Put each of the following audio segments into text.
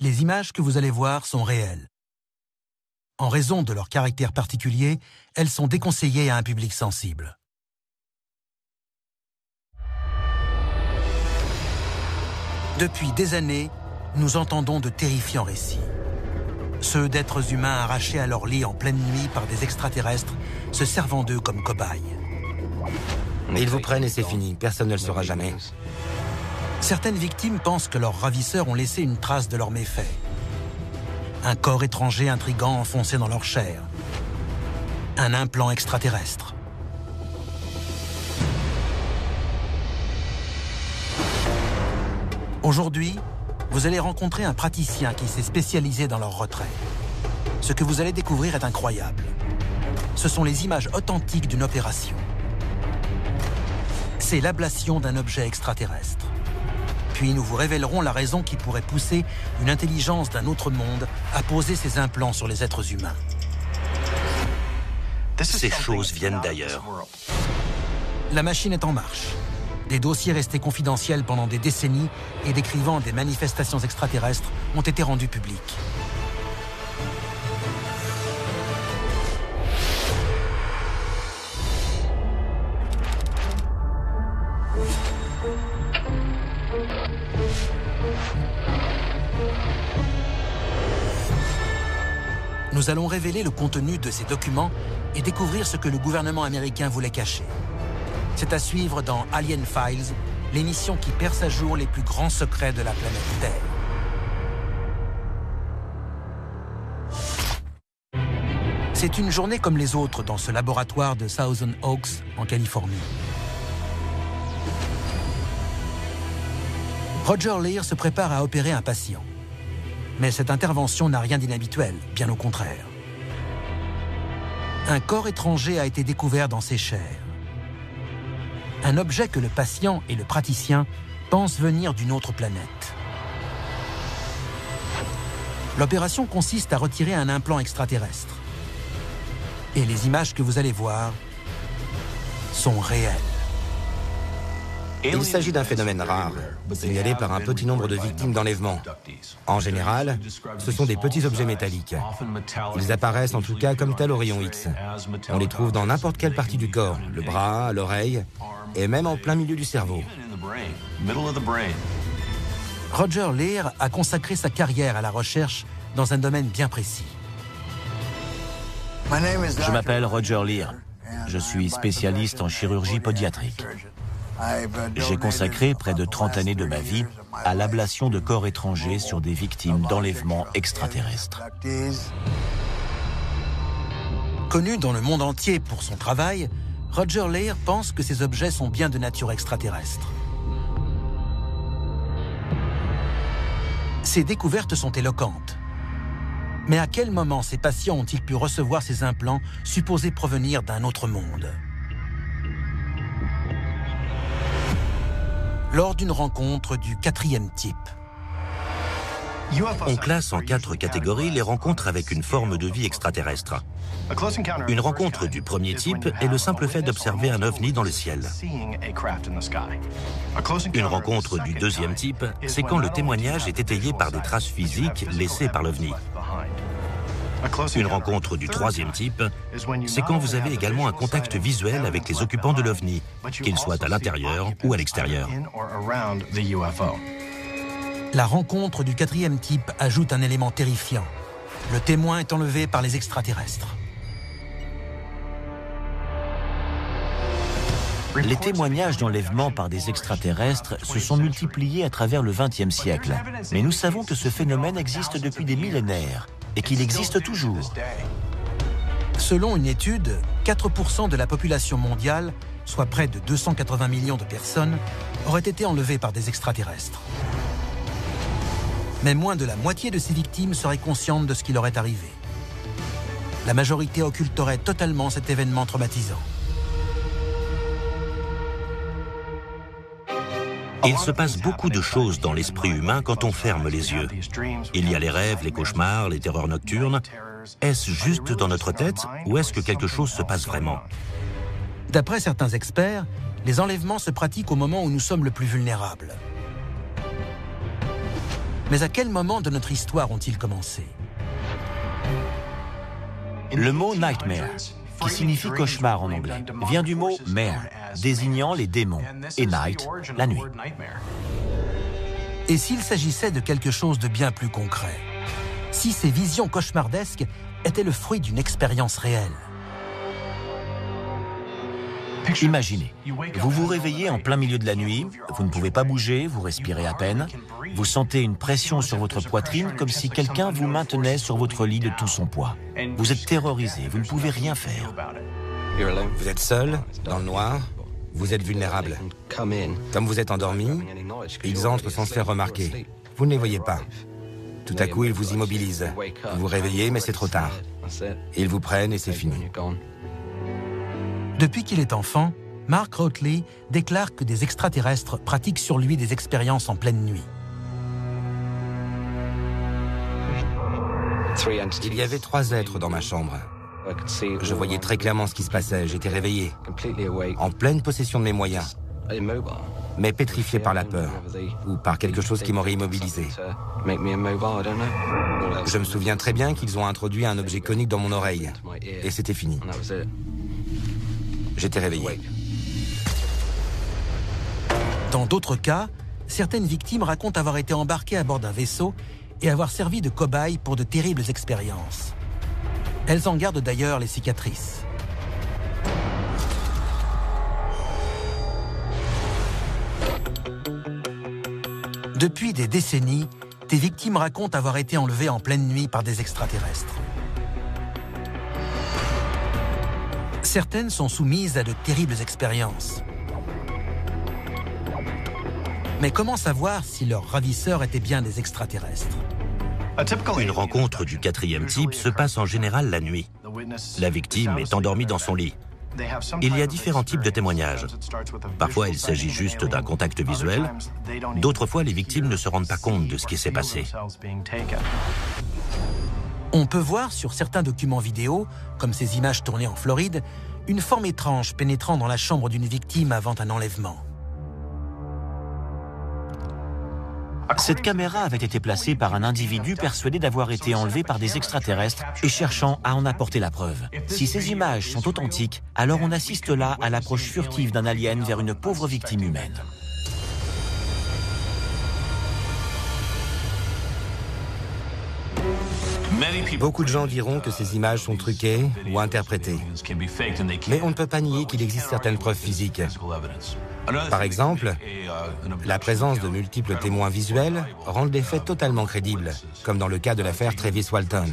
Les images que vous allez voir sont réelles. En raison de leur caractère particulier, elles sont déconseillées à un public sensible. Depuis des années, nous entendons de terrifiants récits. Ceux d'êtres humains arrachés à leur lit en pleine nuit par des extraterrestres, se servant d'eux comme cobayes. Ils vous prennent et c'est fini, personne ne le saura jamais. Certaines victimes pensent que leurs ravisseurs ont laissé une trace de leurs méfaits. Un corps étranger intrigant enfoncé dans leur chair. Un implant extraterrestre. Aujourd'hui, vous allez rencontrer un praticien qui s'est spécialisé dans leur retrait. Ce que vous allez découvrir est incroyable. Ce sont les images authentiques d'une opération. C'est l'ablation d'un objet extraterrestre. Puis nous vous révélerons la raison qui pourrait pousser une intelligence d'un autre monde à poser ses implants sur les êtres humains. Ces choses viennent d'ailleurs. La machine est en marche. Des dossiers restés confidentiels pendant des décennies et décrivant des manifestations extraterrestres ont été rendus publics. Nous allons révéler le contenu de ces documents et découvrir ce que le gouvernement américain voulait cacher. C'est à suivre dans Alien Files, l'émission qui perce à jour les plus grands secrets de la planète Terre. C'est une journée comme les autres dans ce laboratoire de Thousand Oaks, en Californie. Roger Leir se prépare à opérer un patient. Mais cette intervention n'a rien d'inhabituel, bien au contraire. Un corps étranger a été découvert dans ses chairs. Un objet que le patient et le praticien pensent venir d'une autre planète. L'opération consiste à retirer un implant extraterrestre. Et les images que vous allez voir sont réelles. Il s'agit d'un phénomène rare, signalé par un petit nombre de victimes d'enlèvement. En général, ce sont des petits objets métalliques. Ils apparaissent en tout cas comme tels au rayon X. On les trouve dans n'importe quelle partie du corps, le bras, l'oreille, et même en plein milieu du cerveau. Roger Leir a consacré sa carrière à la recherche dans un domaine bien précis. Je m'appelle Roger Leir. Je suis spécialiste en chirurgie pédiatrique. J'ai consacré près de 30 années de ma vie à l'ablation de corps étrangers sur des victimes d'enlèvements extraterrestres. Connu dans le monde entier pour son travail, Roger Leir pense que ces objets sont bien de nature extraterrestre. Ces découvertes sont éloquentes. Mais à quel moment ces patients ont-ils pu recevoir ces implants supposés provenir d'un autre monde ? Lors d'une rencontre du 4e type. On classe en 4 catégories les rencontres avec une forme de vie extraterrestre. Une rencontre du premier type est le simple fait d'observer un ovni dans le ciel. Une rencontre du deuxième type, c'est quand le témoignage est étayé par des traces physiques laissées par l'ovni. Une rencontre du troisième type, c'est quand vous avez également un contact visuel avec les occupants de l'OVNI, qu'ils soient à l'intérieur ou à l'extérieur. La rencontre du 4e type ajoute un élément terrifiant. Le témoin est enlevé par les extraterrestres. Les témoignages d'enlèvement par des extraterrestres se sont multipliés à travers le XXe siècle. Mais nous savons que ce phénomène existe depuis des millénaires et qu'il existe toujours. Selon une étude, 4% de la population mondiale, soit près de 280 millions de personnes, auraient été enlevées par des extraterrestres. Mais moins de la moitié de ces victimes seraient conscientes de ce qui leur est arrivé. La majorité occulterait totalement cet événement traumatisant. Il se passe beaucoup de choses dans l'esprit humain quand on ferme les yeux. Il y a les rêves, les cauchemars, les terreurs nocturnes. Est-ce juste dans notre tête ou est-ce que quelque chose se passe vraiment? D'après certains experts, les enlèvements se pratiquent au moment où nous sommes le plus vulnérables. Mais à quel moment de notre histoire ont-ils commencé? Le mot nightmare, qui signifie cauchemar en anglais, vient du mot mare, désignant les démons, et night, la nuit. Et s'il s'agissait de quelque chose de bien plus concret? Si ces visions cauchemardesques étaient le fruit d'une expérience réelle? Imaginez, vous vous réveillez en plein milieu de la nuit, vous ne pouvez pas bouger, vous respirez à peine, vous sentez une pression sur votre poitrine comme si quelqu'un vous maintenait sur votre lit de tout son poids. Vous êtes terrorisé, vous ne pouvez rien faire. Vous êtes seul, dans le noir, vous êtes vulnérable. Comme vous êtes endormi, ils entrent sans se faire remarquer. Vous ne les voyez pas. Tout à coup, ils vous immobilisent. Vous vous réveillez, mais c'est trop tard. Ils vous prennent et c'est fini. Depuis qu'il est enfant, Mark Rotley déclare que des extraterrestres pratiquent sur lui des expériences en pleine nuit. Il y avait 3 êtres dans ma chambre. Je voyais très clairement ce qui se passait, j'étais réveillé, en pleine possession de mes moyens, mais pétrifié par la peur, ou par quelque chose qui m'aurait immobilisé. Je me souviens très bien qu'ils ont introduit un objet conique dans mon oreille, et c'était fini. J'étais réveillé. Dans d'autres cas, certaines victimes racontent avoir été embarquées à bord d'un vaisseau et avoir servi de cobayes pour de terribles expériences. Elles en gardent d'ailleurs les cicatrices. Depuis des décennies, des victimes racontent avoir été enlevées en pleine nuit par des extraterrestres. Certaines sont soumises à de terribles expériences. Mais comment savoir si leurs ravisseurs étaient bien des extraterrestres? Une rencontre du 4e type se passe en général la nuit. La victime est endormie dans son lit. Il y a différents types de témoignages. Parfois, il s'agit juste d'un contact visuel. D'autres fois, les victimes ne se rendent pas compte de ce qui s'est passé. On peut voir sur certains documents vidéo, comme ces images tournées en Floride, une forme étrange pénétrant dans la chambre d'une victime avant un enlèvement. Cette caméra avait été placée par un individu persuadé d'avoir été enlevé par des extraterrestres et cherchant à en apporter la preuve. Si ces images sont authentiques, alors on assiste là à l'approche furtive d'un alien vers une pauvre victime humaine. Beaucoup de gens diront que ces images sont truquées ou interprétées. Mais on ne peut pas nier qu'il existe certaines preuves physiques. Par exemple, la présence de multiples témoins visuels rend les faits totalement crédibles, comme dans le cas de l'affaire Travis Walton.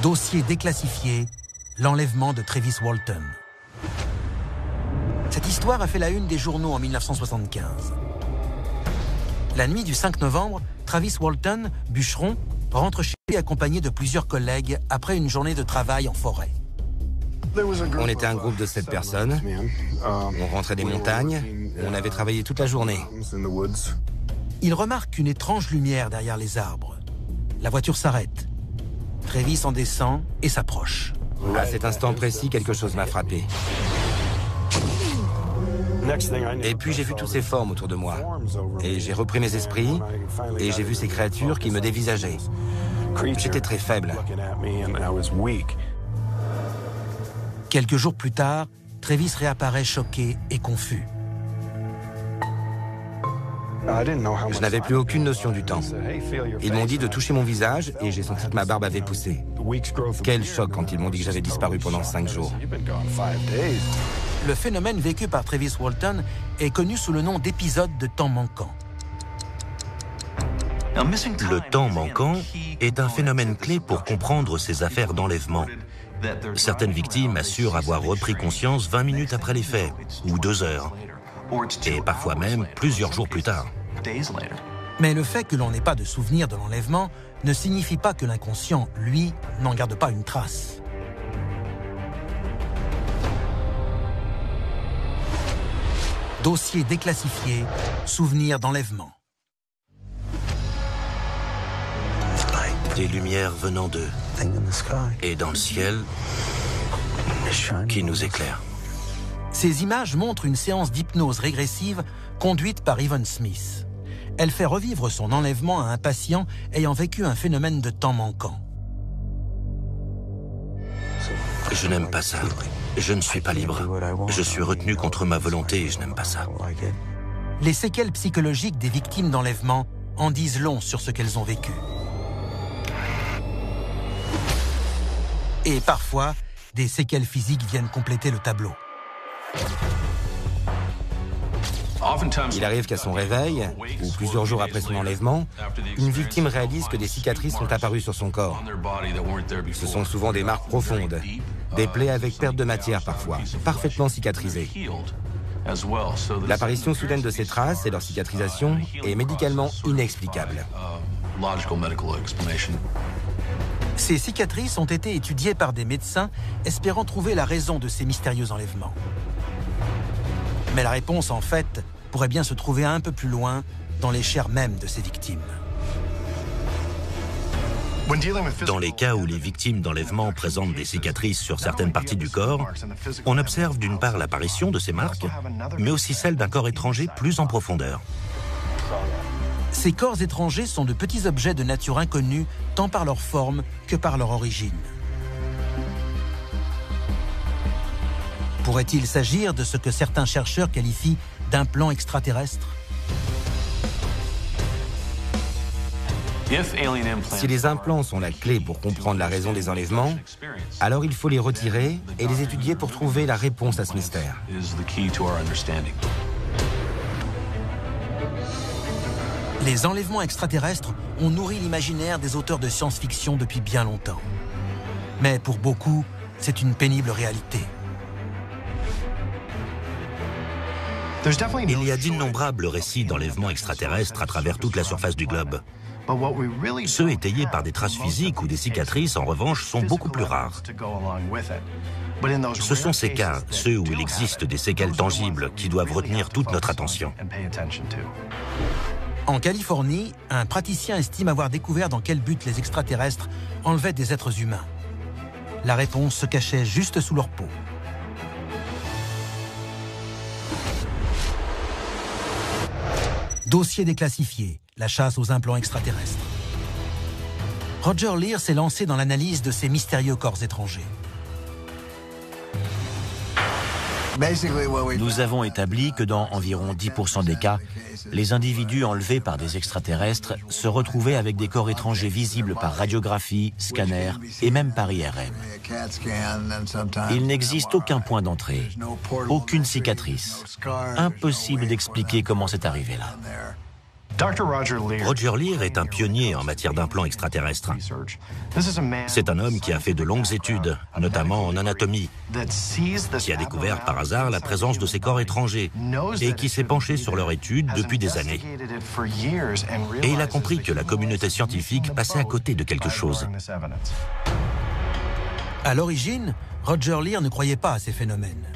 Dossier déclassifié, l'enlèvement de Travis Walton. Cette histoire a fait la une des journaux en 1975. La nuit du 5 novembre, Travis Walton, bûcheron, rentre chez lui accompagné de plusieurs collègues après une journée de travail en forêt. On était un groupe de 7 personnes. On rentrait des montagnes. On avait travaillé toute la journée. Il remarque une étrange lumière derrière les arbres. La voiture s'arrête. Travis en descend et s'approche. À cet instant précis, quelque chose m'a frappé. Et puis j'ai vu toutes ces formes autour de moi. Et j'ai repris mes esprits et j'ai vu ces créatures qui me dévisageaient. J'étais très faible. Quelques jours plus tard, Travis réapparaît choqué et confus. Je n'avais plus aucune notion du temps. Ils m'ont dit de toucher mon visage et j'ai senti que ma barbe avait poussé. Quel choc quand ils m'ont dit que j'avais disparu pendant 5 jours. Le phénomène vécu par Travis Walton est connu sous le nom d'épisode de temps manquant. Le temps manquant est un phénomène clé pour comprendre ces affaires d'enlèvement. Certaines victimes assurent avoir repris conscience 20 minutes après les faits, ou 2 heures, et parfois même plusieurs jours plus tard. Mais le fait que l'on n'ait pas de souvenir de l'enlèvement ne signifie pas que l'inconscient, lui, n'en garde pas une trace. Dossier déclassifié, souvenir d'enlèvement. Des lumières venant d'eux, et dans le ciel, qui nous éclaire. Ces images montrent une séance d'hypnose régressive conduite par Evan Smith. elle fait revivre son enlèvement à un patient ayant vécu un phénomène de temps manquant. Je n'aime pas ça. Je ne suis pas libre. Je suis retenu contre ma volonté et je n'aime pas ça. Les séquelles psychologiques des victimes d'enlèvement en disent long sur ce qu'elles ont vécu. Et parfois, des séquelles physiques viennent compléter le tableau. Il arrive qu'à son réveil, ou plusieurs jours après son enlèvement, une victime réalise que des cicatrices sont apparues sur son corps. Ce sont souvent des marques profondes, des plaies avec perte de matière parfois, parfaitement cicatrisées. L'apparition soudaine de ces traces et leur cicatrisation est médicalement inexplicable. Ces cicatrices ont été étudiées par des médecins espérant trouver la raison de ces mystérieux enlèvements. Mais la réponse, en fait, pourrait bien se trouver un peu plus loin, dans les chairs mêmes de ces victimes. Dans les cas où les victimes d'enlèvement présentent des cicatrices sur certaines parties du corps, on observe d'une part l'apparition de ces marques, mais aussi celle d'un corps étranger plus en profondeur. Ces corps étrangers sont de petits objets de nature inconnue, tant par leur forme que par leur origine. Pourrait-il s'agir de ce que certains chercheurs qualifient d'implants extraterrestres ? Si les implants sont la clé pour comprendre la raison des enlèvements, alors il faut les retirer et les étudier pour trouver la réponse à ce mystère. Les enlèvements extraterrestres ont nourri l'imaginaire des auteurs de science-fiction depuis bien longtemps. Mais pour beaucoup, c'est une pénible réalité. Il y a d'innombrables récits d'enlèvements extraterrestres à travers toute la surface du globe. Ceux étayés par des traces physiques ou des cicatrices, en revanche, sont beaucoup plus rares. Ce sont ces cas, ceux où il existe des séquelles tangibles, qui doivent retenir toute notre attention. En Californie, un praticien estime avoir découvert dans quel but les extraterrestres enlevaient des êtres humains. La réponse se cachait juste sous leur peau. Dossier déclassifié, la chasse aux implants extraterrestres. Roger Leir s'est lancé dans l'analyse de ces mystérieux corps étrangers. Nous avons établi que dans environ 10% des cas, les individus enlevés par des extraterrestres se retrouvaient avec des corps étrangers visibles par radiographie, scanner et même par IRM. Il n'existe aucun point d'entrée, aucune cicatrice. Impossible d'expliquer comment c'est arrivé là. Roger Leir est un pionnier en matière d'implants extraterrestres. C'est un homme qui a fait de longues études, notamment en anatomie, qui a découvert par hasard la présence de ces corps étrangers et qui s'est penché sur leur étude depuis des années. Et il a compris que la communauté scientifique passait à côté de quelque chose. À l'origine, Roger Leir ne croyait pas à ces phénomènes.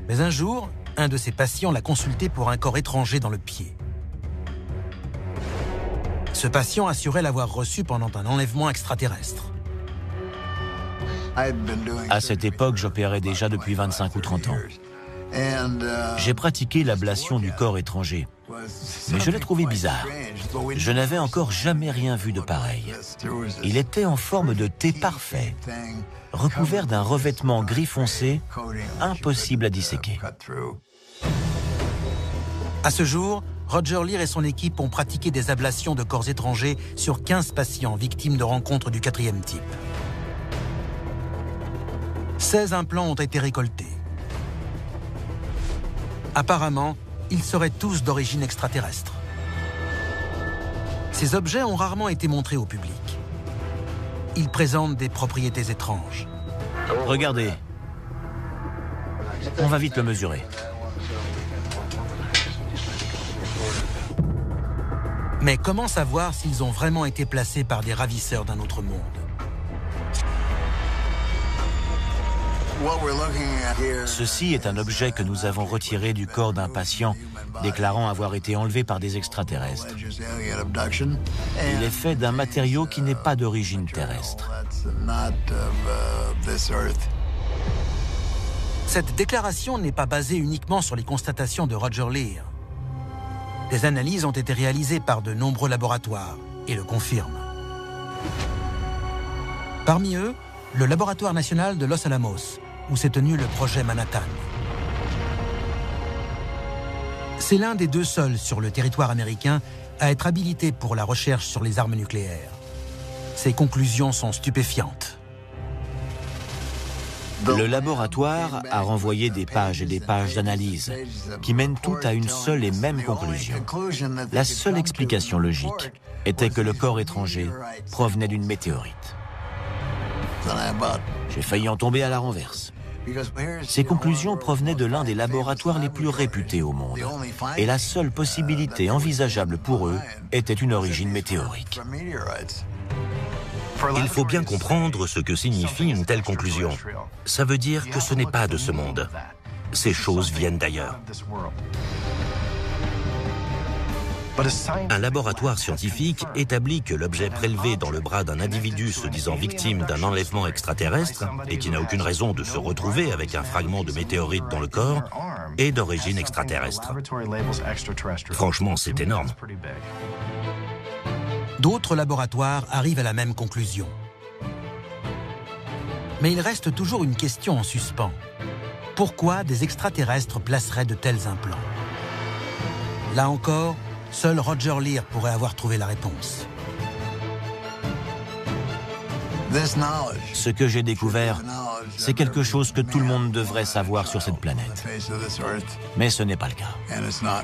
Mais un jour, un de ses patients l'a consulté pour un corps étranger dans le pied. Ce patient assurait l'avoir reçu pendant un enlèvement extraterrestre. À cette époque, j'opérais déjà depuis 25 ou 30 ans. J'ai pratiqué l'ablation du corps étranger, mais je l'ai trouvé bizarre. Je n'avais encore jamais rien vu de pareil. Il était en forme de T parfait, recouvert d'un revêtement gris foncé, impossible à disséquer. À ce jour, Roger Leir et son équipe ont pratiqué des ablations de corps étrangers sur 15 patients victimes de rencontres du 4e type. 16 implants ont été récoltés. Apparemment, ils seraient tous d'origine extraterrestre. Ces objets ont rarement été montrés au public. Ils présentent des propriétés étranges. Regardez. On va vite le mesurer. Mais comment savoir s'ils ont vraiment été placés par des ravisseurs d'un autre monde ? Ceci est un objet que nous avons retiré du corps d'un patient, déclarant avoir été enlevé par des extraterrestres. Il est fait d'un matériau qui n'est pas d'origine terrestre. Cette déclaration n'est pas basée uniquement sur les constatations de Roger Leir. Des analyses ont été réalisées par de nombreux laboratoires et le confirment. Parmi eux, le laboratoire national de Los Alamos, où s'est tenu le projet Manhattan. C'est l'un des 2 seuls sur le territoire américain à être habilité pour la recherche sur les armes nucléaires. Ses conclusions sont stupéfiantes. Le laboratoire a renvoyé des pages et des pages d'analyse qui mènent toutes à une seule et même conclusion. La seule explication logique était que le corps étranger provenait d'une météorite. J'ai failli en tomber à la renverse. Ces conclusions provenaient de l'un des laboratoires les plus réputés au monde. Et la seule possibilité envisageable pour eux était une origine météorique. Il faut bien comprendre ce que signifie une telle conclusion. Ça veut dire que ce n'est pas de ce monde. Ces choses viennent d'ailleurs. Un laboratoire scientifique établit que l'objet prélevé dans le bras d'un individu se disant victime d'un enlèvement extraterrestre et qui n'a aucune raison de se retrouver avec un fragment de météorite dans le corps est d'origine extraterrestre. Franchement, c'est énorme. D'autres laboratoires arrivent à la même conclusion. Mais il reste toujours une question en suspens. Pourquoi des extraterrestres placeraient de tels implants? Là encore, seul Roger Leir pourrait avoir trouvé la réponse. Ce que j'ai découvert, c'est quelque chose que tout le monde devrait savoir sur cette planète. Mais ce n'est pas le cas.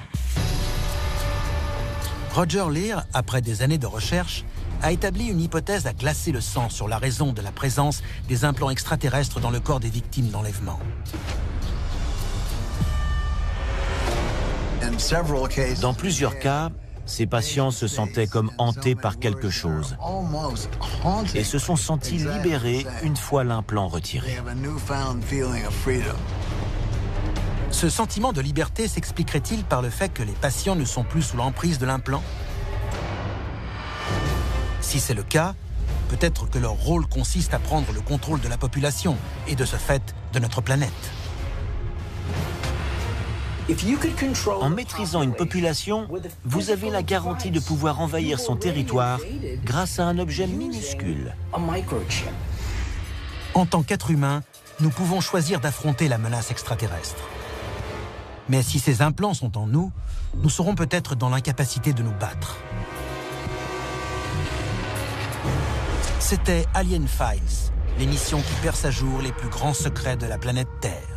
Roger Leir, après des années de recherche, a établi une hypothèse à glacer le sang sur la raison de la présence des implants extraterrestres dans le corps des victimes d'enlèvement. Dans plusieurs cas, ces patients se sentaient comme hantés par quelque chose et se sont sentis libérés une fois l'implant retiré. Ce sentiment de liberté s'expliquerait-il par le fait que les patients ne sont plus sous l'emprise de l'implant? Si c'est le cas, peut-être que leur rôle consiste à prendre le contrôle de la population et de ce fait de notre planète. En maîtrisant une population, vous avez la garantie de pouvoir envahir son territoire grâce à un objet minuscule. En tant qu'êtres humains, nous pouvons choisir d'affronter la menace extraterrestre. Mais si ces implants sont en nous, nous serons peut-être dans l'incapacité de nous battre. C'était Alien Files, l'émission qui perce à jour les plus grands secrets de la planète Terre.